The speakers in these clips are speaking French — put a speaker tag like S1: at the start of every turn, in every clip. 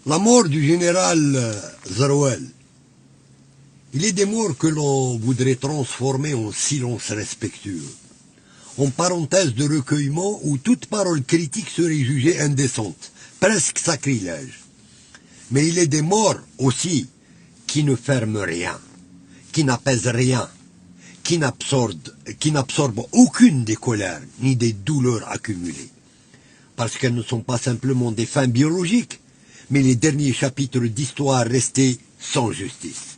S1: La mort du général Zerouel, il est des morts que l'on voudrait transformer en silence respectueux, en parenthèse de recueillement où toute parole critique serait jugée indécente, presque sacrilège. Mais il est des morts aussi qui ne ferment rien, qui n'apaisent rien, qui n'absorbent aucune des colères ni des douleurs accumulées, parce qu'elles ne sont pas simplement des fins biologiques, mais les derniers chapitres d'histoire restés sans justice.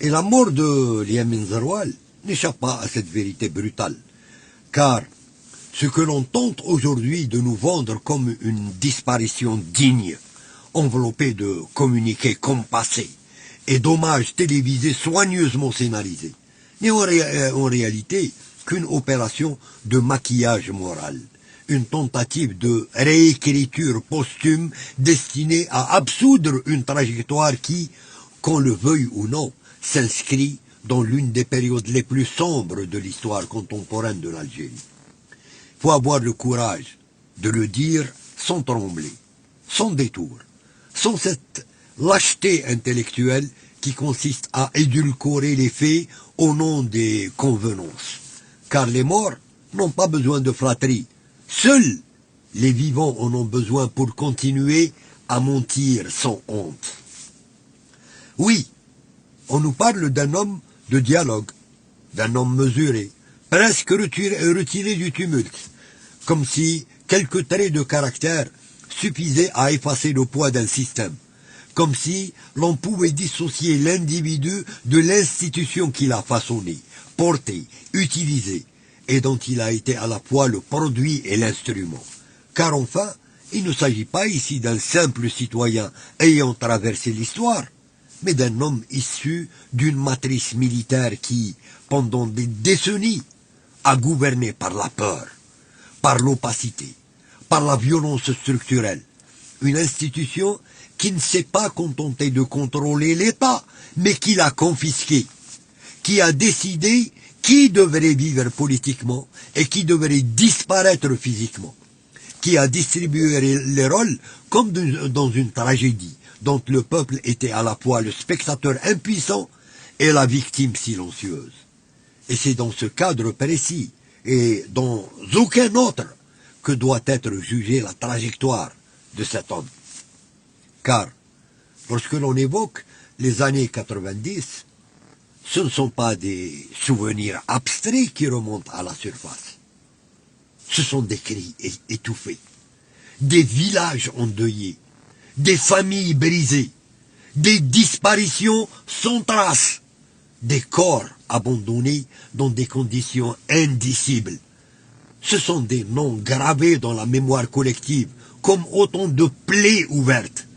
S1: Et la mort de Yamin Zerouel n'échappe pas à cette vérité brutale, car ce que l'on tente aujourd'hui de nous vendre comme une disparition digne, enveloppée de communiqués compassés et d'hommages télévisés soigneusement scénarisés, n'est en réalité qu'une opération de maquillage moral, une tentative de réécriture posthume destinée à absoudre une trajectoire qui, qu'on le veuille ou non, s'inscrit dans l'une des périodes les plus sombres de l'histoire contemporaine de l'Algérie. Il faut avoir le courage de le dire sans trembler, sans détour, sans cette lâcheté intellectuelle qui consiste à édulcorer les faits au nom des convenances. Car les morts n'ont pas besoin de flatterie. Seuls les vivants en ont besoin pour continuer à mentir sans honte. Oui, on nous parle d'un homme de dialogue, d'un homme mesuré, presque retiré du tumulte, comme si quelques traits de caractère suffisaient à effacer le poids d'un système, comme si l'on pouvait dissocier l'individu de l'institution qu'il a façonné, porté, utilisé, et dont il a été à la fois le produit et l'instrument. Car enfin, il ne s'agit pas ici d'un simple citoyen ayant traversé l'histoire, mais d'un homme issu d'une matrice militaire qui, pendant des décennies, a gouverné par la peur, par l'opacité, par la violence structurelle, une institution qui ne s'est pas contentée de contrôler l'État, mais qui l'a confisqué, qui a décidé qui devrait vivre politiquement et qui devrait disparaître physiquement, qui a distribué les rôles comme dans une tragédie, dont le peuple était à la fois le spectateur impuissant et la victime silencieuse. Et c'est dans ce cadre précis, et dans aucun autre, que doit être jugée la trajectoire de cet homme. Car, lorsque l'on évoque les années 90, ce ne sont pas des souvenirs abstraits qui remontent à la surface. Ce sont des cris étouffés, des villages endeuillés, des familles brisées, des disparitions sans trace, des corps abandonnés dans des conditions indicibles. Ce sont des noms gravés dans la mémoire collective comme autant de plaies ouvertes.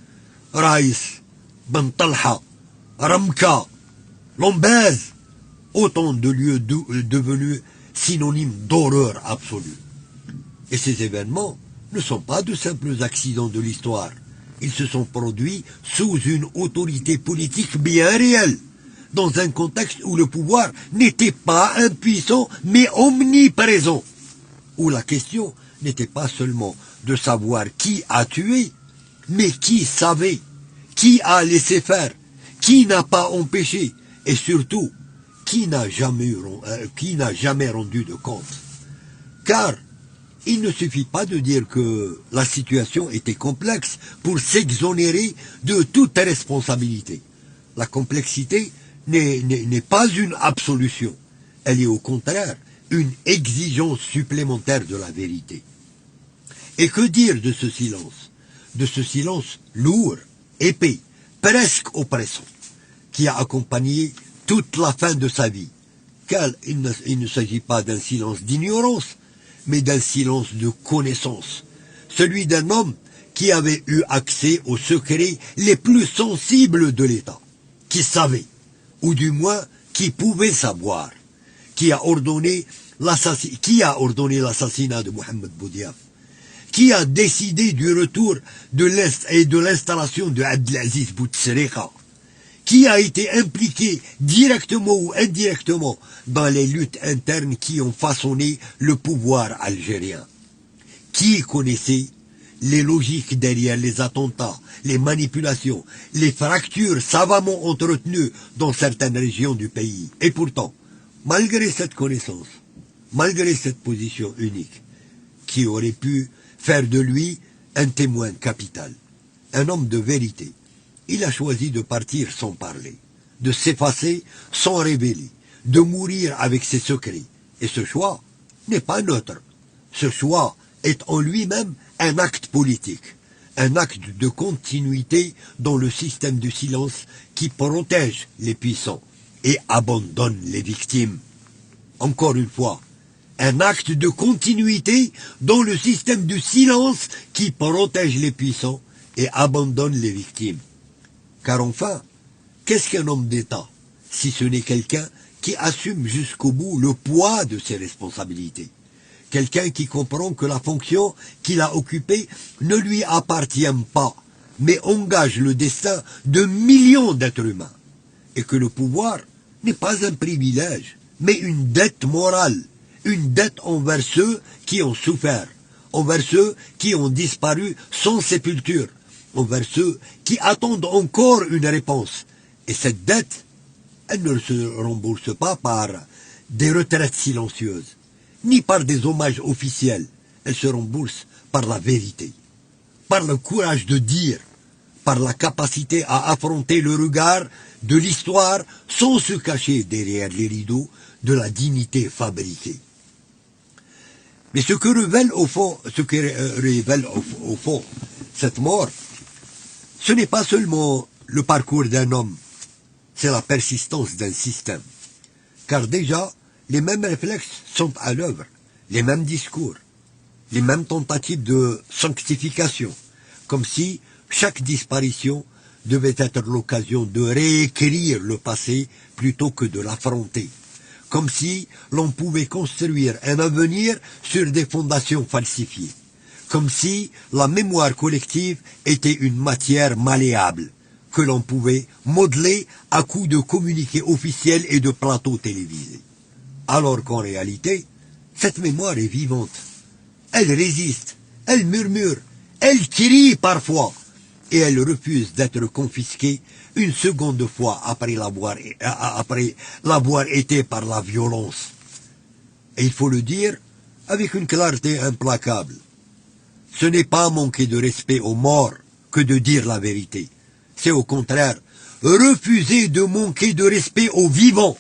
S1: Raïs, Ben Talha, Ramka, Lombez, autant de lieux devenus synonymes d'horreur absolue. Et ces événements ne sont pas de simples accidents de l'histoire. Ils se sont produits sous une autorité politique bien réelle, dans un contexte où le pouvoir n'était pas impuissant, mais omniprésent, où la question n'était pas seulement de savoir qui a tué, mais qui savait, qui a laissé faire, qui n'a pas empêché, et surtout, qui n'a jamais rendu de compte. Car il ne suffit pas de dire que la situation était complexe pour s'exonérer de toute responsabilité. La complexité n'est pas une absolution, elle est au contraire une exigence supplémentaire de la vérité. Et que dire de ce silence? De ce silence lourd, épais, presque oppressant, qui a accompagné toute la fin de sa vie. Car il ne s'agit pas d'un silence d'ignorance, mais d'un silence de connaissance, celui d'un homme qui avait eu accès aux secrets les plus sensibles de l'État, qui savait, ou du moins qui pouvait savoir, qui a ordonné l'assassinat de Mohamed Boudiaf, qui a décidé du retour de l'Est et de l'installation de Abdelaziz Bouteflika, qui a été impliqué directement ou indirectement dans les luttes internes qui ont façonné le pouvoir algérien, qui connaissait, les logiques derrière les attentats, les manipulations, les fractures savamment entretenues dans certaines régions du pays. Et pourtant, malgré cette connaissance, malgré cette position unique, qui aurait pu faire de lui un témoin capital, un homme de vérité, il a choisi de partir sans parler, de s'effacer sans révéler, de mourir avec ses secrets. Et ce choix n'est pas neutre. Ce choix est en lui-même un acte politique, un acte de continuité dans le système du silence qui protège les puissants et abandonne les victimes. Encore une fois, un acte de continuité dans le système du silence qui protège les puissants et abandonne les victimes. Car enfin, qu'est-ce qu'un homme d'État, si ce n'est quelqu'un qui assume jusqu'au bout le poids de ses responsabilités? Quelqu'un qui comprend que la fonction qu'il a occupée ne lui appartient pas, mais engage le destin de millions d'êtres humains. Et que le pouvoir n'est pas un privilège, mais une dette morale, une dette envers ceux qui ont souffert, envers ceux qui ont disparu sans sépulture, envers ceux qui attendent encore une réponse. Et cette dette, elle ne se rembourse pas par des retraites silencieuses, ni par des hommages officiels. Elle se rembourse par la vérité, par le courage de dire, par la capacité à affronter le regard de l'histoire sans se cacher derrière les rideaux de la dignité fabriquée. Mais ce que révèle au fond, cette mort, ce n'est pas seulement le parcours d'un homme, c'est la persistance d'un système. Car déjà, les mêmes réflexes sont à l'œuvre, les mêmes discours, les mêmes tentatives de sanctification, comme si chaque disparition devait être l'occasion de réécrire le passé plutôt que de l'affronter, comme si l'on pouvait construire un avenir sur des fondations falsifiées, comme si la mémoire collective était une matière malléable, que l'on pouvait modeler à coups de communiqués officiels et de plateaux télévisés. Alors qu'en réalité, cette mémoire est vivante. Elle résiste, elle murmure, elle crie parfois, et elle refuse d'être confisquée une seconde fois après l'avoir été par la violence. Et il faut le dire avec une clarté implacable. Ce n'est pas manquer de respect aux morts que de dire la vérité. C'est au contraire refuser de manquer de respect aux vivants,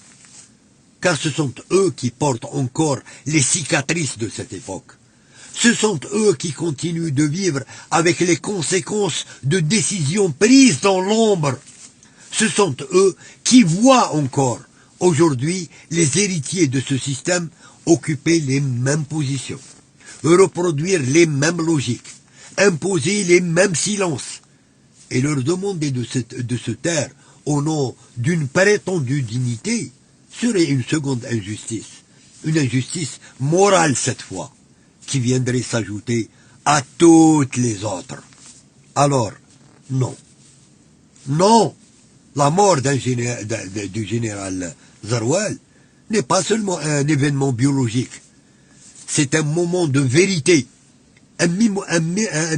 S1: car ce sont eux qui portent encore les cicatrices de cette époque. Ce sont eux qui continuent de vivre avec les conséquences de décisions prises dans l'ombre. Ce sont eux qui voient encore, aujourd'hui, les héritiers de ce système occuper les mêmes positions, reproduire les mêmes logiques, imposer les mêmes silences, et leur demander de se taire au nom d'une prétendue dignité serait une seconde injustice, une injustice morale cette fois, qui viendrait s'ajouter à toutes les autres. Alors, non. Non, la mort du général Zarwell n'est pas seulement un événement biologique, c'est un moment de vérité, un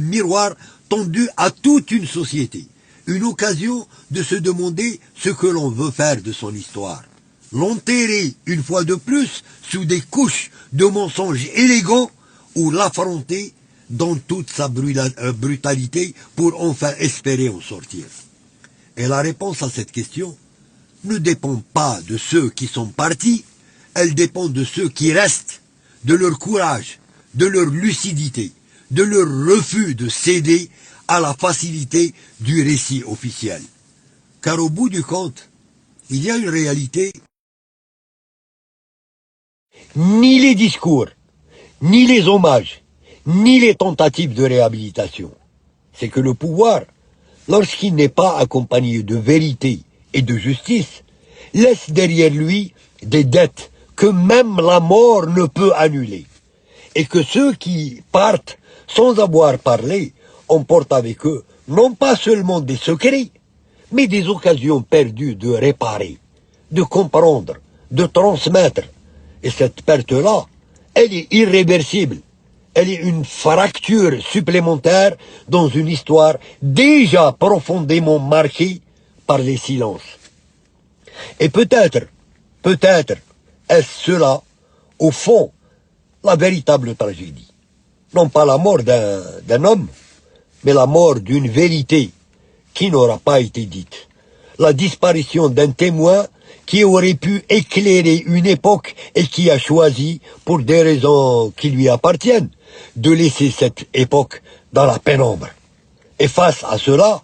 S1: miroir tendu à toute une société, une occasion de se demander ce que l'on veut faire de son histoire. L'enterrer une fois de plus sous des couches de mensonges élégants ou l'affronter dans toute sa brutalité pour enfin espérer en sortir. Et la réponse à cette question ne dépend pas de ceux qui sont partis, elle dépend de ceux qui restent, de leur courage, de leur lucidité, de leur refus de céder à la facilité du récit officiel. Car au bout du compte, il y a une réalité. Ni les discours, ni les hommages, ni les tentatives de réhabilitation. C'est que le pouvoir, lorsqu'il n'est pas accompagné de vérité et de justice, laisse derrière lui des dettes que même la mort ne peut annuler. Et que ceux qui partent sans avoir parlé emportent avec eux non pas seulement des secrets, mais des occasions perdues de réparer, de comprendre, de transmettre. Et cette perte-là, elle est irréversible. elle est une fracture supplémentaire dans une histoire déjà profondément marquée par les silences. Et peut-être, est-ce cela, au fond, la véritable tragédie. Non pas la mort d'un homme, mais la mort d'une vérité qui n'aura pas été dite. La disparition d'un témoin qui aurait pu éclairer une époque et qui a choisi, pour des raisons qui lui appartiennent, de laisser cette époque dans la pénombre. Et face à cela,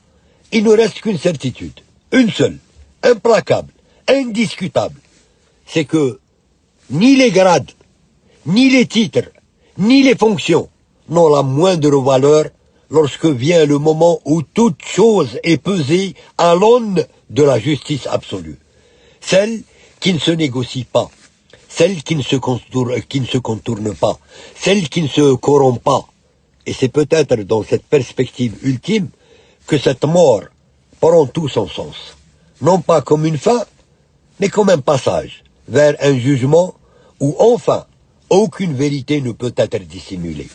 S1: il ne reste qu'une certitude, une seule, implacable, indiscutable, c'est que ni les grades, ni les titres, ni les fonctions n'ont la moindre valeur lorsque vient le moment où toute chose est pesée à l'aune de la justice absolue. Celle qui ne se négocie pas, celle qui ne se contourne pas, celle qui ne se corrompt pas. Et c'est peut-être dans cette perspective ultime que cette mort prend tout son sens. Non pas comme une fin, mais comme un passage vers un jugement où enfin aucune vérité ne peut être dissimulée.